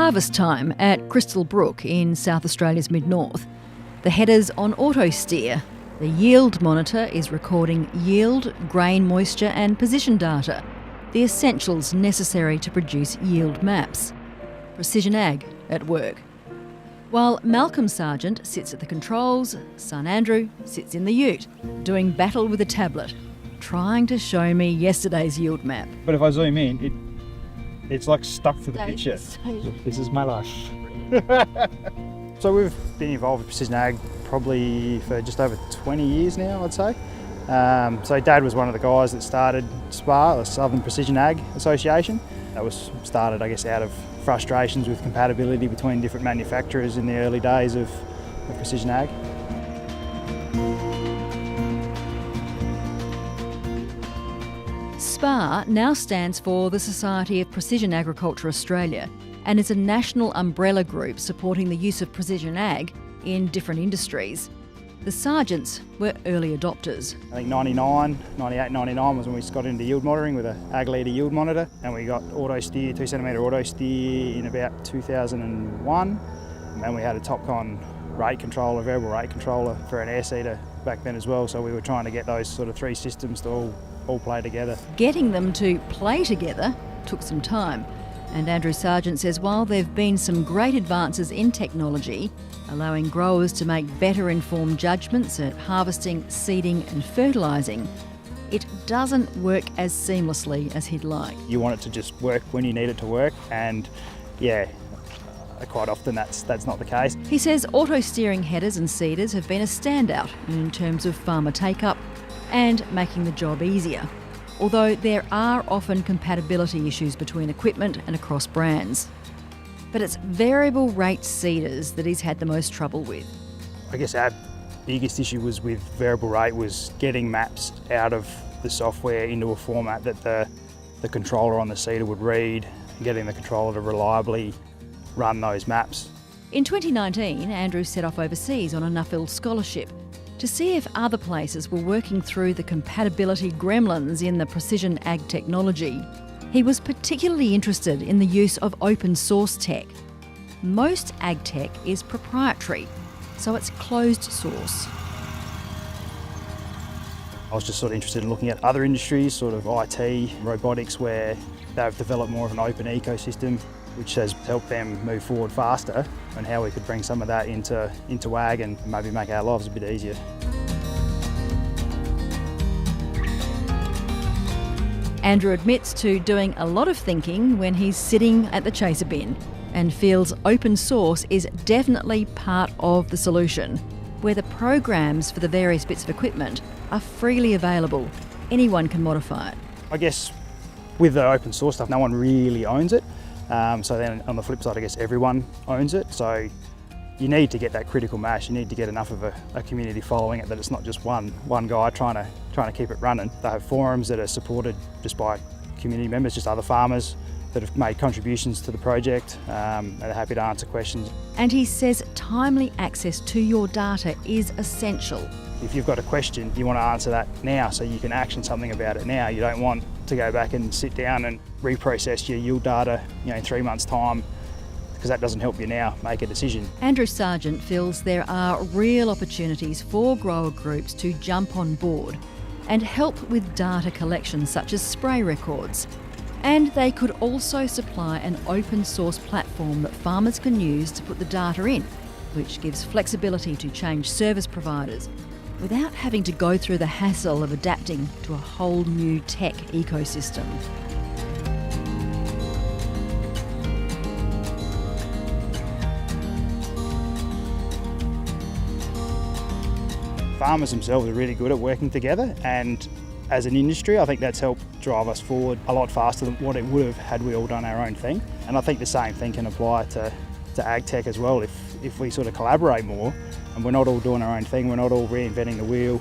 harvest time at Crystal Brook in South Australia's mid-north. The header's on auto steer. The yield monitor is recording yield, grain moisture and position data, the essentials necessary to produce yield maps. Precision ag at work. While Malcolm Sargent sits at the controls, son Andrew sits in the ute, doing battle with a tablet, trying to show me yesterday's yield map. But if I zoom in, it's like stuck to the picture. This is my life. So we've been involved with precision ag probably for just over 20 years now, I'd say. So Dad was one of the guys that started SPA, the Southern Precision Ag Association. That was started, I guess, out of frustrations with compatibility between different manufacturers in the early days of precision ag. SPA now stands for the Society of Precision Agriculture Australia and is a national umbrella group supporting the use of precision ag in different industries. The Sargents were early adopters. I think 98, 99 was when we got into yield monitoring with an ag leader yield monitor, and we got auto steer, 2 centimetre auto steer in about 2001, and we had a TopCon rate controller, variable rate controller for an air seeder back then as well, so we were trying to get those sort of three systems to all play together. Getting them to play together took some time, and Andrew Sargent says while there have been some great advances in technology, allowing growers to make better informed judgments at harvesting, seeding and fertilising, it doesn't work as seamlessly as he'd like. You want it to just work when you need it to work, and yeah, quite often that's not the case. He says auto steering headers and seeders have been a standout in terms of farmer take-up and making the job easier, although there are often compatibility issues between equipment and across brands. But it's variable rate seeders that he's had the most trouble with. I guess our biggest issue was with variable rate was getting maps out of the software into a format that the controller on the seeder would read, and getting the controller to reliably run those maps. In 2019, Andrew set off overseas on a Nuffield scholarship to see if other places were working through the compatibility gremlins in the precision ag technology. He was particularly interested in the use of open source tech. Most ag tech is proprietary, so it's closed source. I was just sort of interested in looking at other industries, sort of IT, robotics, where they've developed more of an open ecosystem, which has helped them move forward faster, and how we could bring some of that into ag and maybe make our lives a bit easier. Andrew admits to doing a lot of thinking when he's sitting at the chaser bin and feels open source is definitely part of the solution, where the programs for the various bits of equipment are freely available. Anyone can modify it. I guess with the open source stuff, no one really owns it. So then on the flip side, I guess everyone owns it. So you need to get that critical mass. You need to get enough of a community following it that it's not just one guy trying to keep it running. They have forums that are supported just by community members, just other farmers that have made contributions to the project and are happy to answer questions. And he says timely access to your data is essential. If you've got a question, you want to answer that now so you can action something about it now. You don't want to go back and sit down and reprocess your yield data, in 3 months' time, because that doesn't help you now make a decision. Andrew Sargent feels there are real opportunities for grower groups to jump on board and help with data collection such as spray records. And they could also supply an open source platform that farmers can use to put the data in, which gives flexibility to change service providers without having to go through the hassle of adapting to a whole new tech ecosystem. Farmers themselves are really good at working together, and as an industry, I think that's helped drive us forward a lot faster than what it would have had we all done our own thing. And I think the same thing can apply to ag tech as well. If we sort of collaborate more and we're not all doing our own thing, we're not all reinventing the wheel,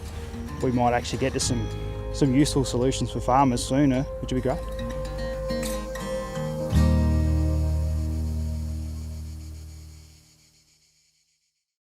we might actually get to some useful solutions for farmers sooner, which would be great.